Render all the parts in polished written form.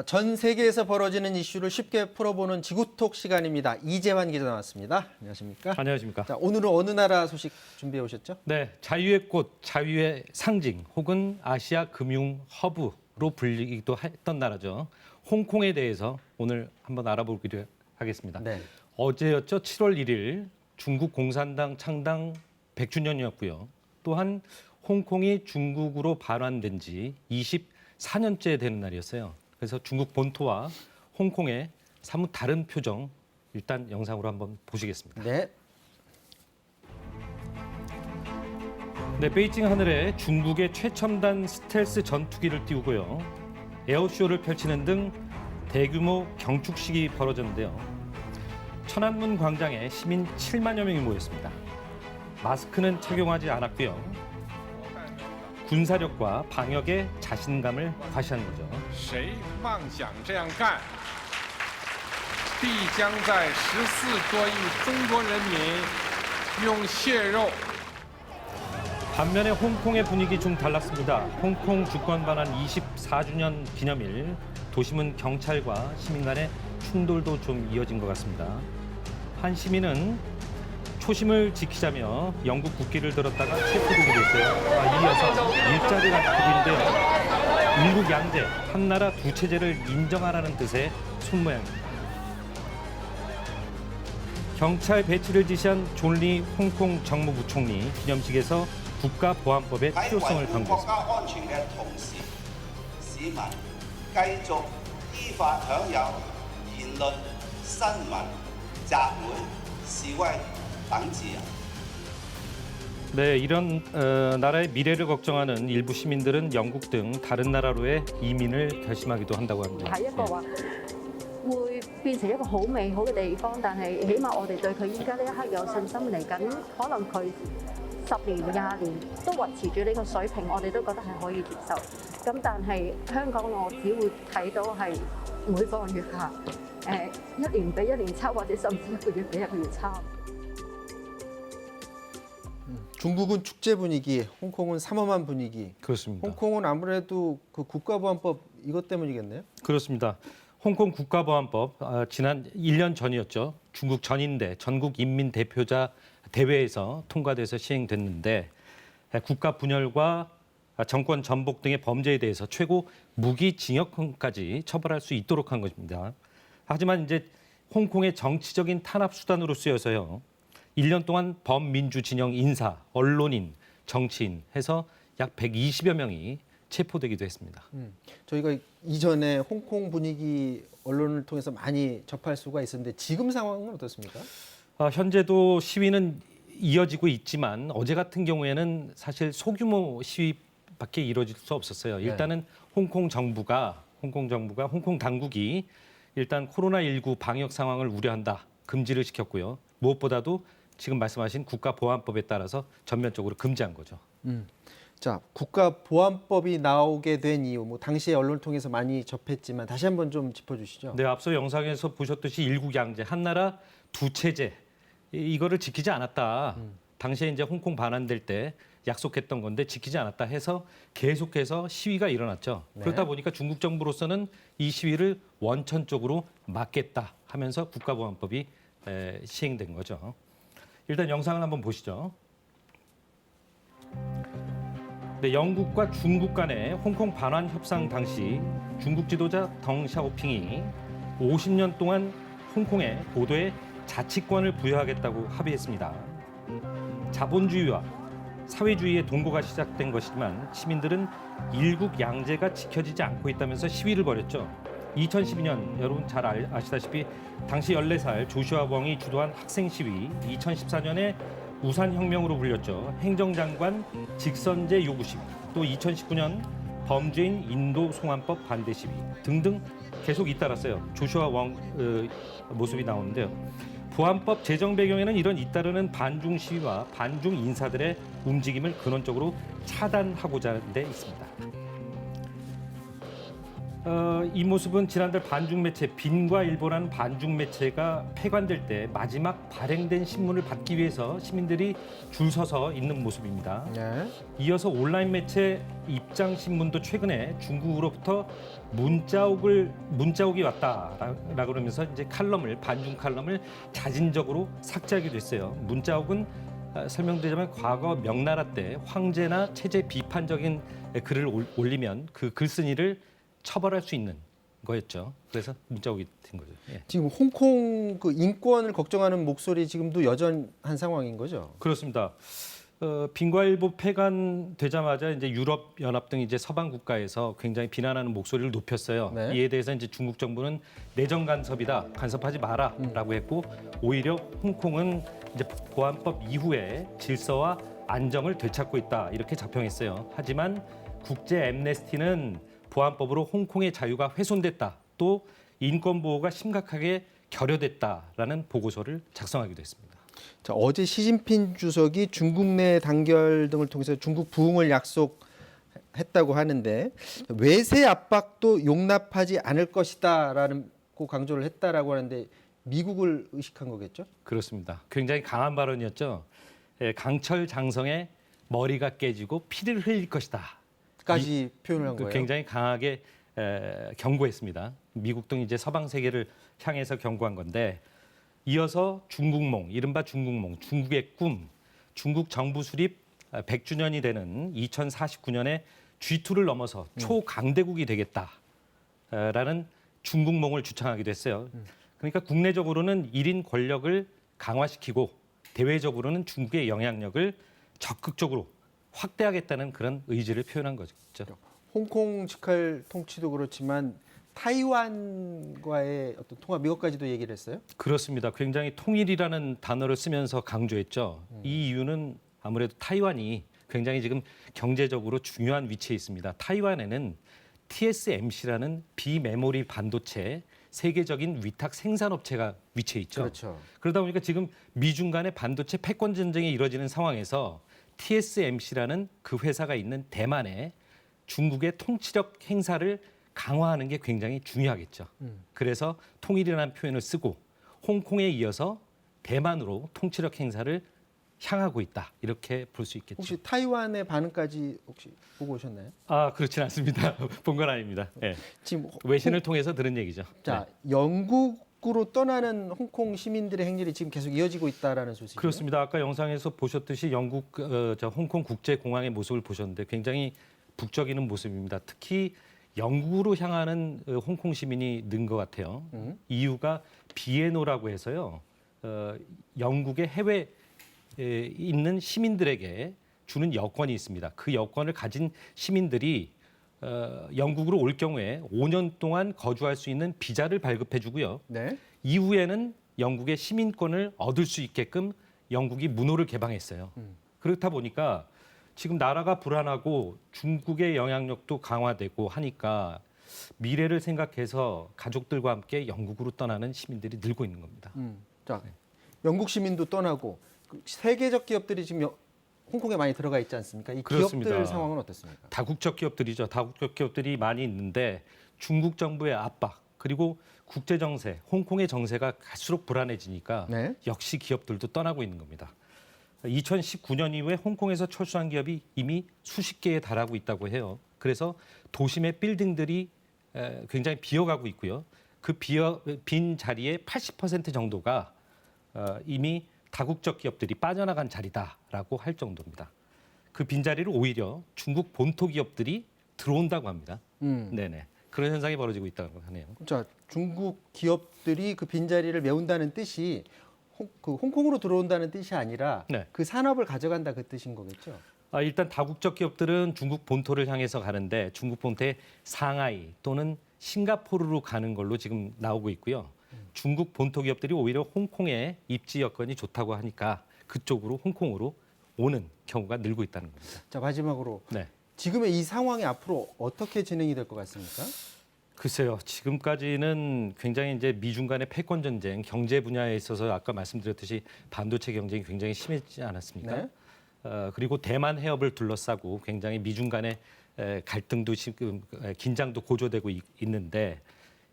전 세계에서 벌어지는 이슈를 쉽게 풀어보는 지구톡 시간입니다. 이재환 기자 나왔습니다. 안녕하십니까? 안녕하십니까? 자, 오늘은 어느 나라 소식 준비해 오셨죠? 네, 자유의 꽃, 자유의 상징 혹은 아시아 금융 허브로 불리기도 했던 나라죠. 홍콩에 대해서 오늘 한번 알아보기로 하겠습니다. 네. 어제였죠. 7월 1일 중국 공산당 창당 100주년이었고요. 또한 홍콩이 중국으로 반환된 지 24년째 되는 날이었어요. 그래서 중국 본토와 홍콩의 사뭇 다른 표정 일단 영상으로 한번 보시겠습니다. 네. 네, 베이징 하늘에 중국의 최첨단 스텔스 전투기를 띄우고요. 에어쇼를 펼치는 등 대규모 경축식이 벌어졌는데요. 천안문 광장에 시민 7만여 명이 모였습니다. 마스크는 착용하지 않았고요. 군사력과 방역의 자신감을 과시한 거죠. 谁妄想这样干，必将在14多亿中国人民用血肉 반면에 홍콩의 분위기 좀 달랐습니다. 홍콩 주권 반환 24주년 기념일, 도심은 경찰과 시민 간의 충돌도 좀 이어진 것 같습니다. 한 시민은 초심을 지키자며 영국 국기를 들었다가 체포되게 됐어요. 이어서 일자리가 지키는데요. 일국 양제, 한 나라 두 체제를 인정하라는 뜻의 손모양입니다. 경찰 배치를 지시한 존 리 홍콩 정무부총리 기념식에서 국가보안법의 필요성을 강조했습니다. 喺維護國家安全嘅同時，市民繼續依法享有言論、新聞、集會、示威等自由。 네, 이런 나라의 미래를 걱정하는 일부 시민들은 영국 등 다른 나라로의 이민을 결심하기도 한다고 합니다. 係一個話會變成一個好美好嘅地方，但係起碼我哋對佢依家呢一刻有信心嚟緊，可能佢10年、20年都維持住呢個水平，我哋都覺得係可以接受。咁但係香港我只會睇到係每個月下一年比一年差，或者甚至一個月比一個月差。 중국은 축제 분위기, 홍콩은 삼엄한 분위기. 그렇습니다. 홍콩은 아무래도 그 국가보안법 이것 때문이겠네요. 그렇습니다. 홍콩 국가보안법 지난 1년 전이었죠. 중국 전인대 전국인민대표자 대회에서 통과돼서 시행됐는데 국가 분열과 정권 전복 등의 범죄에 대해서 최고 무기징역형까지 처벌할 수 있도록 한 것입니다. 하지만 이제 홍콩의 정치적인 탄압 수단으로 쓰여서요. 1년 동안 범민주 진영 인사, 언론인, 정치인 해서 약 120여 명이 체포되기도 했습니다. 저희가 이전에 홍콩 분위기 언론을 통해서 많이 접할 수가 있었는데 지금 상황은 어떻습니까? 현재도 시위는 이어지고 있지만 어제 같은 경우에는 사실 소규모 시위밖에 이루어질 수 없었어요. 일단은 홍콩 홍콩 당국이 일단 코로나19 방역 상황을 우려한다. 금지를 시켰고요. 무엇보다도 지금 말씀하신 국가보안법에 따라서 전면적으로 금지한 거죠. 자, 국가보안법이 나오게 된 이유, 뭐 당시에 언론을 통해서 많이 접했지만 다시 한번 좀 짚어주시죠. 네, 앞서 영상에서 보셨듯이 일국 양제, 한 나라 두 체제 이거를 지키지 않았다. 당시에 이제 홍콩 반환될 때 약속했던 건데 지키지 않았다 해서 계속해서 시위가 일어났죠. 네. 그렇다 보니까 중국 정부로서는 이 시위를 원천적으로 막겠다 하면서 국가보안법이 시행된 거죠. 일단 영상을 한번 보시죠. 네, 영국과 중국 간의 홍콩 반환 협상 당시 중국 지도자 덩 샤오핑이 50년 동안 홍콩에 고도의 자치권을 부여하겠다고 합의했습니다. 자본주의와 사회주의의 동거가 시작된 것이지만 시민들은 일국 양제가 지켜지지 않고 있다면서 시위를 벌였죠. 2012년 여러분 잘 아시다시피 당시 14살 조슈아 웡이 주도한 학생 시위, 2014년에 우산혁명으로 불렸죠. 행정장관 직선제 요구 시위, 또 2019년 범죄인 인도 송환법 반대 시위 등등 계속 잇따랐어요. 조슈아 웡 모습이 나오는데요. 보안법 제정 배경에는 이런 잇따르는 반중 시위와 반중 인사들의 움직임을 근원적으로 차단하고자 하는 데 있습니다. 이 모습은 지난달 반중 매체 빈과일보라는 반중 매체가 폐관될 때 마지막 발행된 신문을 받기 위해서 시민들이 줄 서서 있는 모습입니다. 네. 이어서 온라인 매체 입장신문도 최근에 중국으로부터 문자옥이 왔다라 그러면서 이제 반중 칼럼을 자진적으로 삭제하기도 했어요. 문자옥은 설명드리자면 과거 명나라 때 황제나 체제 비판적인 글을 올리면 그 글쓴이를 처벌할 수 있는 거였죠. 그래서 문자옥이 된 거죠. 예. 지금 홍콩 그 인권을 걱정하는 목소리 지금도 여전한 상황인 거죠. 그렇습니다. 빈과일보 폐간되자마자 이제 유럽 연합 등 이제 서방 국가에서 굉장히 비난하는 목소리를 높였어요. 네. 이에 대해서 이제 중국 정부는 내정 간섭이다, 간섭하지 마라라고 했고 오히려 홍콩은 이제 보안법 이후에 질서와 안정을 되찾고 있다 이렇게 자평했어요. 하지만 국제 앰네스티는 보안법으로 홍콩의 자유가 훼손됐다, 또 인권 보호가 심각하게 결여됐다라는 보고서를 작성하기도 했습니다. 자, 어제 시진핑 주석이 중국 내 단결 등을 통해서 중국 부흥을 약속했다고 하는데 외세 압박도 용납하지 않을 것이다라는 고 강조를 했다라고 하는데 미국을 의식한 거겠죠? 그렇습니다. 굉장히 강한 발언이었죠. 강철 장성의 머리가 깨지고 피를 흘릴 것이다. 까지 표현을 한 거예요. 굉장히 강하게 경고했습니다. 미국 등 이제 서방 세계를 향해서 경고한 건데 이어서 중국몽, 이른바 중국몽, 중국의 꿈, 중국 정부 수립 100주년이 되는 2049년에 G2를 넘어서 초강대국이 되겠다라는 중국몽을 주창하기도 했어요. 그러니까 국내적으로는 1인 권력을 강화시키고 대외적으로는 중국의 영향력을 적극적으로 확대하겠다는 그런 의지를 표현한 거죠. 홍콩 직할 통치도 그렇지만 타이완과의 어떤 통합 이것까지도 얘기를 했어요? 그렇습니다. 굉장히 통일이라는 단어를 쓰면서 강조했죠. 이 이유는 아무래도 타이완이 굉장히 지금 경제적으로 중요한 위치에 있습니다. 타이완에는 TSMC라는 비메모리 반도체 세계적인 위탁 생산업체가 위치해 있죠. 그렇죠. 그러다 보니까 지금 미중 간의 반도체 패권 전쟁이 이뤄지는 상황에서 TSMC라는 그 회사가 있는 대만에 중국의 통치력 행사를 강화하는 게 굉장히 중요하겠죠. 그래서 통일이라는 표현을 쓰고 홍콩에 이어서 대만으로 통치력 행사를 향하고 있다. 이렇게 볼 수 있겠죠. 혹시 타이완의 반응까지 혹시 보고 오셨나요? 아, 그렇진 않습니다. 본 건 아닙니다. 네. 지금 외신을 통해서 들은 얘기죠. 자, 영국으로 떠나는 홍콩 시민들의 행렬이 지금 계속 이어지고 있다라는 소식이에요. 그렇습니다. 아까 영상에서 보셨듯이 홍콩 국제공항의 모습을 보셨는데 굉장히 북적이는 모습입니다. 특히 영국으로 향하는 홍콩 시민이 는 것 같아요. 이유가 비에노라고 해서요. 영국의 해외에 있는 시민들에게 주는 여권이 있습니다. 그 여권을 가진 시민들이 영국으로 올 경우에 5년 동안 거주할 수 있는 비자를 발급해주고요. 네. 이후에는 영국의 시민권을 얻을 수 있게끔 영국이 문호를 개방했어요. 그렇다 보니까 지금 나라가 불안하고 중국의 영향력도 강화되고 하니까 미래를 생각해서 가족들과 함께 영국으로 떠나는 시민들이 늘고 있는 겁니다. 자, 영국 시민도 떠나고 그 세계적 기업들이 지금 홍콩에 많이 들어가 있지 않습니까? 이 그렇습니다. 기업들 상황은 어떻습니까? 다국적 기업들이죠. 다국적 기업들이 많이 있는데 중국 정부의 압박 그리고 국제 정세, 홍콩의 정세가 갈수록 불안해지니까 네. 역시 기업들도 떠나고 있는 겁니다. 2019년 이후에 홍콩에서 철수한 기업이 이미 수십 개에 달하고 있다고 해요. 그래서 도심의 빌딩들이 굉장히 비어가고 있고요. 그 빈 자리의 80% 정도가 이미 다국적 기업들이 빠져나간 자리다라고 할 정도입니다. 그 빈자리를 오히려 중국 본토 기업들이 들어온다고 합니다. 네네. 그런 현상이 벌어지고 있다고 하네요. 자, 중국 기업들이 그 빈자리를 메운다는 뜻이 홍콩으로 들어온다는 뜻이 아니라 네. 그 산업을 가져간다 그 뜻인 거겠죠? 일단 다국적 기업들은 중국 본토를 향해서 가는데 중국 본토의 상하이 또는 싱가포르로 가는 걸로 지금 나오고 있고요. 중국 본토 기업들이 오히려 홍콩의 입지 여건이 좋다고 하니까 그쪽으로 홍콩으로 오는 경우가 늘고 있다는 겁니다. 자, 마지막으로 네. 지금의 이 상황이 앞으로 어떻게 진행이 될 것 같습니까? 글쎄요. 지금까지는 굉장히 이제 미중 간의 패권 전쟁, 경제 분야에 있어서 아까 말씀드렸듯이 반도체 경쟁이 굉장히 심했지 않았습니까? 네. 그리고 대만 해협을 둘러싸고 굉장히 미중 간의 갈등도 지금 긴장도 고조되고 있는데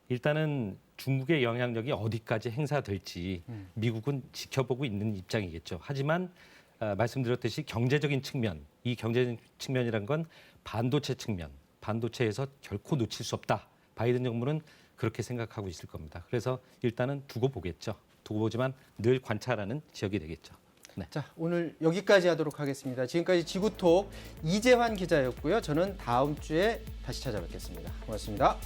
일단은 중국의 영향력이 어디까지 행사될지 미국은 지켜보고 있는 입장이겠죠. 하지만 말씀드렸듯이 경제적인 측면, 이 경제적인 측면이란 건 반도체 측면, 반도체에서 결코 놓칠 수 없다. 바이든 정부는 그렇게 생각하고 있을 겁니다. 그래서 일단은 두고 보겠죠. 두고 보지만 늘 관찰하는 지역이 되겠죠. 네. 자, 오늘 여기까지 하도록 하겠습니다. 지금까지 지구톡 이재환 기자였고요. 저는 다음 주에 다시 찾아뵙겠습니다. 고맙습니다.